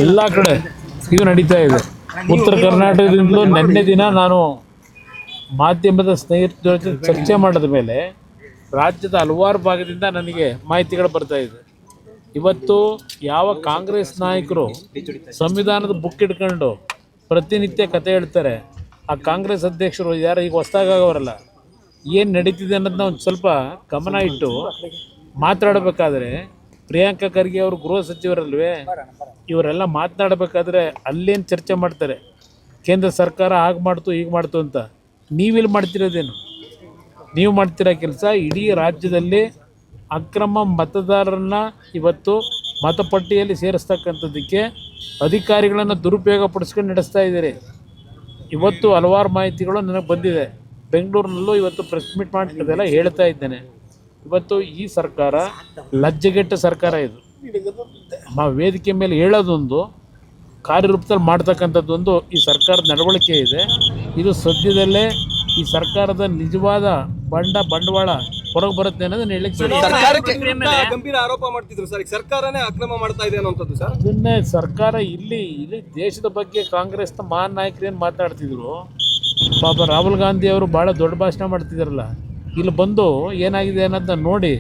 ಎಲ್ಲ ಕಡೆ ಇದು ನಡೀತಾ ಇದೆ. ಉತ್ತರ ಕರ್ನಾಟಕದಿಂದಲೂ ನಿನ್ನೆ ದಿನ ನಾನು ಮಾಧ್ಯಮದ ಸ್ನೇಹಿತರ ಜೊತೆ ಚರ್ಚೆ ಮಾಡಿದ ಮೇಲೆ ರಾಜ್ಯದ ಹಲವಾರು ಭಾಗದಿಂದ ನನಗೆ ಮಾಹಿತಿಗಳು ಬರ್ತಾ ಇದೆ. ಇವತ್ತು ಯಾವ ಕಾಂಗ್ರೆಸ್ ನಾಯಕರು ಸಂವಿಧಾನದ ಬುಕ್ ಇಟ್ಕೊಂಡು ಪ್ರತಿನಿತ್ಯ ಕತೆ ಹೇಳ್ತಾರೆ, ಆ ಕಾಂಗ್ರೆಸ್ ಅಧ್ಯಕ್ಷರು ಯಾರು ಈಗ ಹೊಸ್ದಾಗವರಲ್ಲ, ಏನು ನಡೀತಿದೆ ಅನ್ನೋದನ್ನ ಒಂದು ಸ್ವಲ್ಪ ಗಮನ ಇಟ್ಟು ಮಾತಾಡಬೇಕಾದ್ರೆ, ಪ್ರಿಯಾಂಕಾ ಖರ್ಗೆ ಅವರು ಗೃಹ ಸಚಿವರಲ್ವೇ, ಇವರೆಲ್ಲ ಮಾತನಾಡಬೇಕಾದ್ರೆ ಅಲ್ಲೇನು ಚರ್ಚೆ ಮಾಡ್ತಾರೆ, ಕೇಂದ್ರ ಸರ್ಕಾರ ಹಾಗೆ ಮಾಡ್ತು ಹೀಗೆ ಮಾಡ್ತು ಅಂತ. ನೀವಿಲ್ಲಿ ಮಾಡ್ತಿರೋದೇನು? ನೀವು ಮಾಡ್ತಿರೋ ಕೆಲಸ ಇಡೀ ರಾಜ್ಯದಲ್ಲಿ ಅಕ್ರಮ ಮತದಾರರನ್ನ ಇವತ್ತು ಮತಪಟ್ಟಿಯಲ್ಲಿ ಸೇರಿಸ್ತಕ್ಕಂಥದ್ದಕ್ಕೆ ಅಧಿಕಾರಿಗಳನ್ನು ದುರುಪಯೋಗ ಪಡಿಸ್ಕೊಂಡು ನಡೆಸ್ತಾ ಇದ್ದೀರಿ. ಇವತ್ತು ಹಲವಾರು ಮಾಹಿತಿಗಳು ನನಗೆ ಬಂದಿದೆ. ಬೆಂಗಳೂರಿನಲ್ಲೂ ಇವತ್ತು ಪ್ರೆಸ್ ಮೀಟ್ ಮಾಡ್ತಿದ್ದೆಲ್ಲ ಹೇಳ್ತಾ ಇದ್ದೇನೆ. ಇವತ್ತು ಈ ಸರ್ಕಾರ ಲಜ್ಜೆಗೆಟ್ಟ ಸರ್ಕಾರ. ಇದು ವೇದಿಕೆ ಮೇಲೆ ಹೇಳೋದೊಂದು, ಕಾರ್ಯರೂಪದಲ್ಲಿ ಮಾಡ್ತಕ್ಕಂಥದ್ದೊಂದು ಈ ಸರ್ಕಾರದ ನಡವಳಿಕೆ ಇದೆ. ಇದು ಸದ್ಯದಲ್ಲೇ ಈ ಸರ್ಕಾರದ ನಿಜವಾದ ಬಂಡವಾಳ ಹೊರಗೆ ಬರುತ್ತೆ ಅನ್ನೋದನ್ನ ಹೇಳಲಿಕ್ಕೆ ಗಂಭೀರ ಆರೋಪ ಮಾಡ್ತಿದ್ರು ಸರ್. ಸರ್ಕಾರನೇ ಅಕ್ರಮ ಮಾಡ್ತಾ ಇದೆ ಅನ್ನೋಂಥದ್ದು ಸರ್. ಅದನ್ನೇ ಸರ್ಕಾರ ಇಲ್ಲಿ ದೇಶದ ಬಗ್ಗೆ ಕಾಂಗ್ರೆಸ್ನ ಮಹಾನ್ ನಾಯಕರು ಏನು ಮಾತಾಡ್ತಿದ್ರು, ಪಾಪ ರಾಹುಲ್ ಗಾಂಧಿ ಅವರು ಭಾಳ ದೊಡ್ಡ ಭಾಷಣ ಮಾಡ್ತಿದ್ದಾರಲ್ಲ, ಇಲ್ಲಿ ಬಂದು ಏನಾಗಿದೆ ಅನ್ನೋದನ್ನ ನೋಡಿ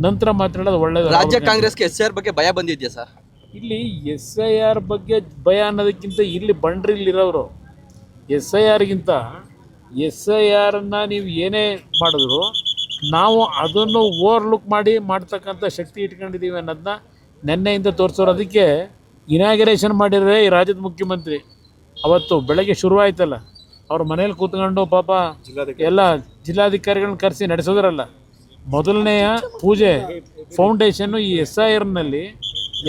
ನಂತರ ಮಾತಾಡೋದು ಒಳ್ಳೇದು. ರಾಜ್ಯ ಕಾಂಗ್ರೆಸ್ಗೆ SIR ಬಗ್ಗೆ ಭಯ ಬಂದಿದೆಯಾ ಸರ್? ಇಲ್ಲಿ SIR ಬಗ್ಗೆ ಭಯ ಅನ್ನೋದಕ್ಕಿಂತ ಇಲ್ಲಿ ಬಂಡ್ರಿಲಿರೋರು SIRಗಿಂತ SIRನ ನೀವು ಏನೇ ಮಾಡಿದ್ರು ನಾವು ಅದನ್ನು ಓವರ್ಲುಕ್ ಮಾಡಿ ಮಾಡ್ತಕ್ಕಂಥ ಶಕ್ತಿ ಇಟ್ಕೊಂಡಿದ್ದೀವಿ ಅನ್ನೋದನ್ನ ನೆನ್ನೆಯಿಂದ ತೋರಿಸೋರು. ಅದಕ್ಕೆ ಇನಾಗ್ರೇಷನ್ ಮಾಡಿದರೆ ಈ ರಾಜ್ಯದ ಮುಖ್ಯಮಂತ್ರಿ ಅವತ್ತು ಬೆಳಗ್ಗೆ ಶುರುವಾಯ್ತಲ್ಲ, ಅವ್ರ ಮನೇಲಿ ಕೂತ್ಕೊಂಡು ಪಾಪ ಎಲ್ಲ ಜಿಲ್ಲಾಧಿಕಾರಿಗಳನ್ನ ಕರೆಸಿ ನಡೆಸೋದ್ರಲ್ಲ. ಮೊದಲನೆಯ ಪೂಜೆ ಫೌಂಡೇಶನ್ನು ಈ SIRನಲ್ಲಿ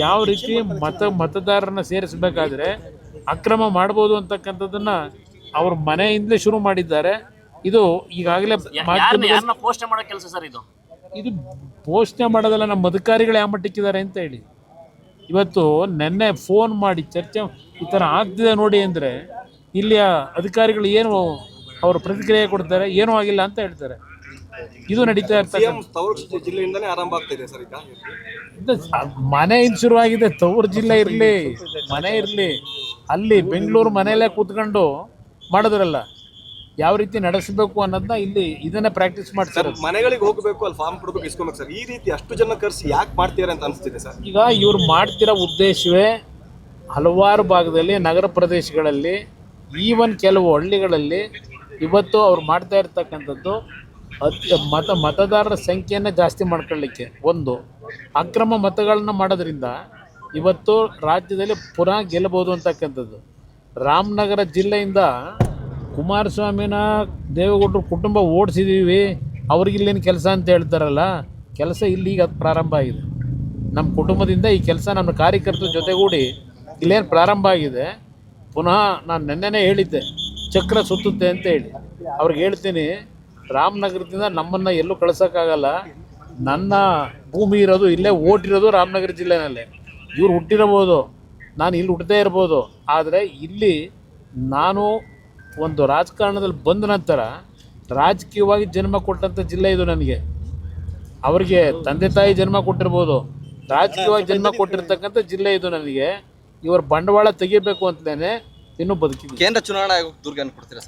ಯಾವ ರೀತಿ ಮತದಾರರನ್ನ ಸೇರಿಸಬೇಕಾದ್ರೆ ಅಕ್ರಮ ಮಾಡ್ಬೋದು ಅಂತಕ್ಕಂಥದ್ದನ್ನು ಅವ್ರ ಮನೆಯಿಂದಲೇ ಶುರು ಮಾಡಿದ್ದಾರೆ. ಇದು ಈಗಾಗಲೇ ಪೋಷಣೆ ಮಾಡೋ ಕೆಲಸ ಸರ್. ಇದು ಪೋಷಣೆ ಮಾಡೋದಲ್ಲ, ನಮ್ಮ ಅಧಿಕಾರಿಗಳು ಯಾವ ಮಟ್ಟಕ್ಕಿದ್ದಾರೆ ಅಂತ ಹೇಳಿ ಇವತ್ತು ನೆನ್ನೆ ಫೋನ್ ಮಾಡಿ ಚರ್ಚೆ ಈ ಥರ ಆಗ್ತಿದೆ ನೋಡಿ ಅಂದರೆ ಇಲ್ಲಿಯ ಅಧಿಕಾರಿಗಳು ಏನು ಅವರು ಪ್ರತಿಕ್ರಿಯೆ ಕೊಡ್ತಾರೆ, ಏನೂ ಆಗಿಲ್ಲ ಅಂತ ಹೇಳ್ತಾರೆ. ಇದು ನಡೀತಾ ಇರ್ತದೆ. ಜಿಲ್ಲೆಯಿಂದಲೇ ಆರಂಭ ಆಗ್ತಿದೆ ಸರ್. ಮನೆಯಿಂದ ಶುರುವಾಗಿದೆ. ತವರು ಜಿಲ್ಲೆ ಇರಲಿ, ಮನೆ ಇರಲಿ, ಅಲ್ಲಿ ಬೆಂಗಳೂರು ಮನೆಯಲ್ಲೇ ಕೂತ್ಕೊಂಡು ಮಾಡಿದ್ರಲ್ಲ, ಯಾವ ರೀತಿ ನಡೆಸಬೇಕು ಅನ್ನೋದನ್ನ ಇಲ್ಲಿ ಇದನ್ನೇ ಪ್ರಾಕ್ಟೀಸ್ ಮಾಡ್ತಾರೆ. ಮನೆಗಳಿಗೆ ಹೋಗಬೇಕು, ಅಲ್ಲಿ ಫಾರ್ಮ್ ಕೊಡಬೇಕು, ಇಸ್ಕೊಬೇಕು ಸರ್. ಈ ರೀತಿ ಅಷ್ಟು ಜನ ಕರೆಸಿ ಯಾಕೆ ಮಾಡ್ತೀರಾ ಅಂತ ಅನಿಸ್ತಿದೆ ಸರ್. ಈಗ ಇವ್ರು ಮಾಡ್ತಿರೋ ಉದ್ದೇಶವೇ ಹಲವಾರು ಭಾಗದಲ್ಲಿ ನಗರ ಪ್ರದೇಶಗಳಲ್ಲಿ, ಈವನ್ ಕೆಲವು ಹಳ್ಳಿಗಳಲ್ಲಿ ಇವತ್ತು ಅವ್ರು ಮಾಡ್ತಾ ಇರ್ತಕ್ಕಂಥದ್ದು ಮತದಾರರ ಸಂಖ್ಯೆಯನ್ನು ಜಾಸ್ತಿ ಮಾಡ್ಕೊಳ್ಳಿಕ್ಕೆ, ಒಂದು ಅಕ್ರಮ ಮತಗಳನ್ನ ಮಾಡೋದ್ರಿಂದ ಇವತ್ತು ರಾಜ್ಯದಲ್ಲಿ ಪುನಃ ಗೆಲ್ಲಬಹುದು ಅಂತಕ್ಕಂಥದ್ದು. ರಾಮನಗರ ಜಿಲ್ಲೆಯಿಂದ ಕುಮಾರಸ್ವಾಮಿನ ದೇವೇಗೌಡರು ಕುಟುಂಬ ಓಡಿಸಿದ್ದೀವಿ, ಅವ್ರಿಗಿಲ್ಲೇನು ಕೆಲಸ ಅಂತ ಹೇಳ್ತಾರಲ್ಲ, ಕೆಲಸ ಇಲ್ಲೀಗ ಪ್ರಾರಂಭ ಆಗಿದೆ. ನಮ್ಮ ಕುಟುಂಬದಿಂದ ಈ ಕೆಲಸ ನಮ್ಮ ಕಾರ್ಯಕರ್ತರ ಜೊತೆಗೂಡಿ ಇಲ್ಲೇನು ಪ್ರಾರಂಭ ಆಗಿದೆ. ಪುನಃ ನಾನು ನೆನ್ನೆನೇ ಹೇಳಿದ್ದೆ ಚಕ್ರ ಸುತ್ತುತ್ತೆ ಅಂತ ಹೇಳಿ. ಅವ್ರಿಗೆ ಹೇಳ್ತೀನಿ, ರಾಮನಗರದಿಂದ ನಮ್ಮನ್ನು ಎಲ್ಲೂ ಕಳ್ಸೋಕ್ಕಾಗಲ್ಲ. ನನ್ನ ಭೂಮಿ ಇರೋದು ಇಲ್ಲೇ, ಓಟಿರೋದು ರಾಮನಗರ ಜಿಲ್ಲೆನಲ್ಲೇ. ಇವ್ರು ಹುಟ್ಟಿರಬೋದು, ನಾನು ಇಲ್ಲಿ ಹುಟ್ಟದೇ ಇರ್ಬೋದು, ಆದರೆ ಇಲ್ಲಿ ನಾನು ಒಂದು ರಾಜಕಾರಣದಲ್ಲಿ ಬಂದ ನಂತರ ರಾಜಕೀಯವಾಗಿ ಜನ್ಮ ಕೊಟ್ಟಂಥ ಜಿಲ್ಲೆ ಇದು ನನಗೆ. ಅವರಿಗೆ ತಂದೆ ತಾಯಿ ಜನ್ಮ ಕೊಟ್ಟಿರ್ಬೋದು, ರಾಜಕೀಯವಾಗಿ ಜನ್ಮ ಕೊಟ್ಟಿರ್ತಕ್ಕಂಥ ಜಿಲ್ಲೆ ಇದು ನನಗೆ. ಇವರು ಬಂಡವಾಳ ತೆಗಿಬೇಕು ಅಂತಲೇ ಇನ್ನೂ ಬದುಕಿದ್ವಿ. ಕೇಂದ್ರ ಚುನಾವಣಾ ಆಯೋಗಕ್ಕೆ ದೂರನ್ನು ಕೊಡ್ತೀರಾ?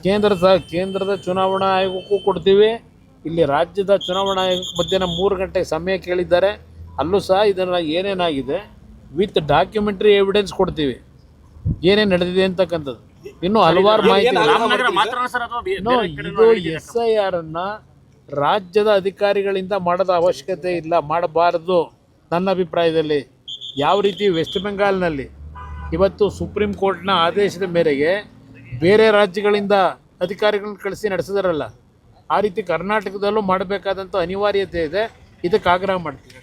ಕೇಂದ್ರದ ಚುನಾವಣಾ ಆಯೋಗಕ್ಕೂ ಕೊಡ್ತೀವಿ. ಇಲ್ಲಿ ರಾಜ್ಯದ ಚುನಾವಣಾ ಆಯೋಗಕ್ಕೆ ಮಧ್ಯಾಹ್ನ 3 ಗಂಟೆಗೆ ಸಮಯ ಕೇಳಿದ್ದಾರೆ. ಅಲ್ಲೂ ಸಹ ಇದನ್ನು ಏನೇನಾಗಿದೆ ವಿತ್ ಡಾಕ್ಯುಮೆಂಟ್ರಿ ಎವಿಡೆನ್ಸ್ ಕೊಡ್ತೀವಿ, ಏನೇನು ನಡೆದಿದೆ ಅಂತಕ್ಕಂಥದ್ದು. ಇನ್ನೂ ಹಲವಾರು ಮಾಹಿತಿ. ಇದು SIRನ್ನು ರಾಜ್ಯದ ಅಧಿಕಾರಿಗಳಿಂದ ಮಾಡೋದ ಅವಶ್ಯಕತೆ ಇಲ್ಲ, ಮಾಡಬಾರದು ನನ್ನ ಅಭಿಪ್ರಾಯದಲ್ಲಿ. ಯಾವ ರೀತಿ ವೆಸ್ಟ್ ಬೆಂಗಾಲ್ನಲ್ಲಿ ಇವತ್ತು ಸುಪ್ರೀಂ ಕೋರ್ಟ್ನ ಆದೇಶದ ಮೇರೆಗೆ ಬೇರೆ ರಾಜ್ಯಗಳಿಂದ ಅಧಿಕಾರಿಗಳನ್ನ ಕಳಿಸಿ ನಡೆಸಿದಾರಲ್ಲ, ಆ ರೀತಿ ಕರ್ನಾಟಕದಲ್ಲೂ ಮಾಡಬೇಕಾದಂಥ ಅನಿವಾರ್ಯತೆ ಇದೆ. ಇದಕ್ಕೆ ಆಗ್ರಹ ಮಾಡ್ತೀವಿ.